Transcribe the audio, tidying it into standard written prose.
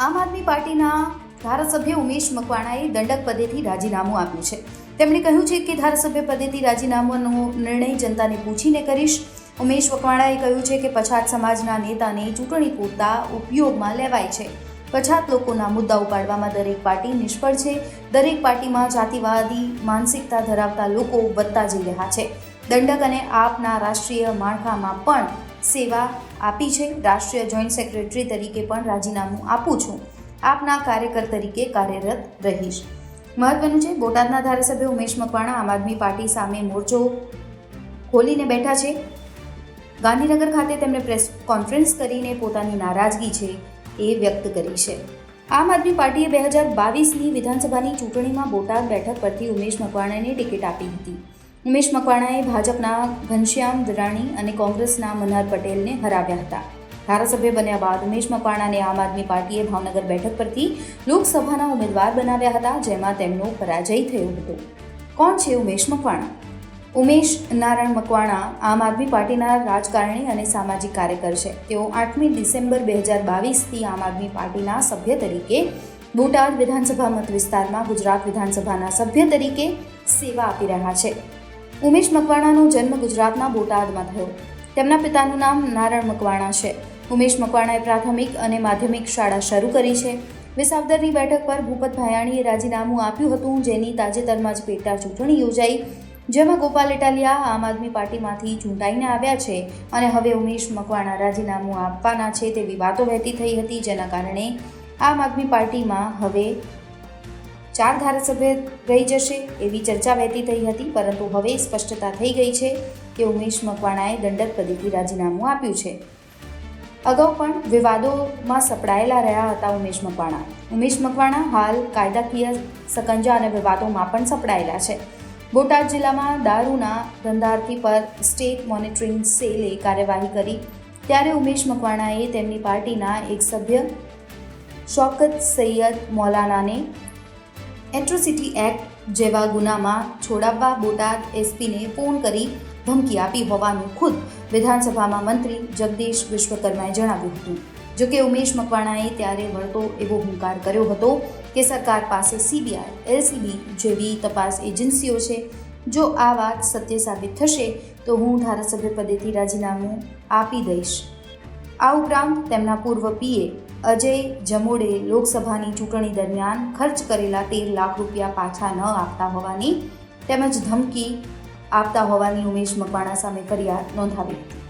આમ આદમી પાર્ટીના ધારાસભ્ય ઉમેશ મકવાણાએ દંડક પદેથી રાજીનામું આપ્યું છે. તેમણે કહ્યું છે કે ધારાસભ્ય પદેથી રાજીનામાનો નિર્ણય જનતાને પૂછીને કરીશ. ઉમેશ મકવાણાએ કહ્યું છે કે પછાત સમાજના નેતાને ચૂંટણી પૂરતા ઉપયોગમાં લેવાય છે. પછાત લોકોના મુદ્દા ઉપાડવામાં દરેક પાર્ટી નિષ્ફળ છે. દરેક પાર્ટીમાં જાતિવાદી માનસિકતા ધરાવતા લોકો વધતા જઈ રહ્યા છે. દંડક અને આપના રાષ્ટ્રીય માળખામાં પણ સેવા આપી છે. રાષ્ટ્રીય જોઈન્ટ સેક્રેટરી તરીકે પણ રાજીનામું આપું છું. આપના કાર્યકર તરીકે કાર્યરત રહીશ. મહત્વનું છે, બોટાદના ધારાસભ્ય ઉમેશ મકવાણા આમ આદમી પાર્ટી સામે મોરચો ખોલીને બેઠા છે. ગાંધીનગર ખાતે તેમણે પ્રેસ કોન્ફરન્સ કરીને પોતાની નારાજગી છે એ વ્યક્ત કરી છે. આમ આદમી પાર્ટીએ 2022ની વિધાનસભાની ચૂંટણીમાં બોટાદ બેઠક પરથી ઉમેશ મકવાણાને ટિકિટ આપી હતી. ઉમેશ મકવાણાએ ભાજપના ઘનશ્યામ વિરાણી અને કોંગ્રેસના મનહર પટેલને હરાવ્યા હતા. ધારાસભ્ય બન્યા બાદ ઉમેશ મકવાણાને આમ આદમી પાર્ટીએ ભાવનગર બેઠક પરથી લોકસભાના ઉમેદવાર બનાવ્યા હતા, જેમાં તેમનો પરાજય થયો હતો. કોણ છે ઉમેશ મકવાણા? ઉમેશ નારાયણ મકવાણા આમ આદમી પાર્ટીના રાજકારણી અને સામાજિક કાર્યકર છે. તેઓ 8મી ડિસેમ્બર 2022થી આમ આદમી પાર્ટીના સભ્ય તરીકે બોટાદ વિધાનસભા મત વિસ્તારમાં ગુજરાત વિધાનસભાના સભ્ય તરીકે સેવા આપી રહ્યા છે. ઉમેશ મકવાણાનો જન્મ ગુજરાતના બોટાદમાં થયો. તેમના પિતાનું નામ નારાયણ મકવાણા છે. ઉમેશ મકવાણાએ પ્રાથમિક અને માધ્યમિક શાળા શરૂ કરી છે. વિસાવદરની બેઠક પર ભૂપત ભાયાણીએ રાજીનામું આપ્યું હતું, જેની તાજેતરમાં જ પેટા ચૂંટણી યોજાઈ, જેમાં ગોપાલ ઇટાલિયા આમ આદમી પાર્ટીમાંથી ચૂંટાઈને આવ્યા છે અને હવે ઉમેશ મકવાણા રાજીનામું આપવાના છે તેવી વાતો વહેતી થઈ હતી, જેના કારણે આમ આદમી પાર્ટીમાં હવે 4 ધારાસભ્ય રહી જશે એવી ચર્ચા વહેતી થઈ હતી. પરંતુ હવે સ્પષ્ટતા થઈ ગઈ છે કે ઉમેશ મકવાણાએ દંડક પદેથી રાજીનામું આપ્યું છે. અગાઉ પણ વિવાદોમાં સપડાયેલા રહ્યા હતા ઉમેશ મકવાણા. ઉમેશ મકવાણા હાલ કાયદાકીય સકંજા અને વિવાદોમાં પણ સપડાયેલા છે. બોટાદ જિલ્લામાં દારૂના ધંધાર્થી પર સ્ટેટ મોનિટરિંગ સેલે કાર્યવાહી કરી, ત્યારે ઉમેશ મકવાણાએ તેમની પાર્ટીના એક સભ્ય શૌકત સૈયદ મૌલાનાને એટ્રોસિટી એક્ટ જેવા ગુનામાં છોડાવવા બોટાદ એસપીને ફોન કરી ધમકી આપી હોવાનું ખુદ વિધાનસભામાં મંત્રી જગદીશ વિશ્વકર્માએ જણાવ્યું હતું. જોકે ઉમેશ મકવાણાએ ત્યારે વળતો એવો હુંકાર કર્યો હતો કે સરકાર પાસે સીબીઆઈ, એલસીબી જેવી તપાસ એજન્સીઓ છે. જો આ વાત સત્ય સાબિત થશે તો હું ધારાસભ્ય પદેથી રાજીનામું આપી દઈશ. આ ઉપરાંત તેમના પૂર્વ પીએ અજય જમોડે લોકસભાની ચૂંટણી દરમિયાન ખર્ચ કરેલા 13 લાખ રૂપિયા પાછા ન આપતા હોવાની તેમજ ધમકી આપતા હોવાની ઉમેશ મકવાણા સામે ફરિયાદ નોંધાવી હતી.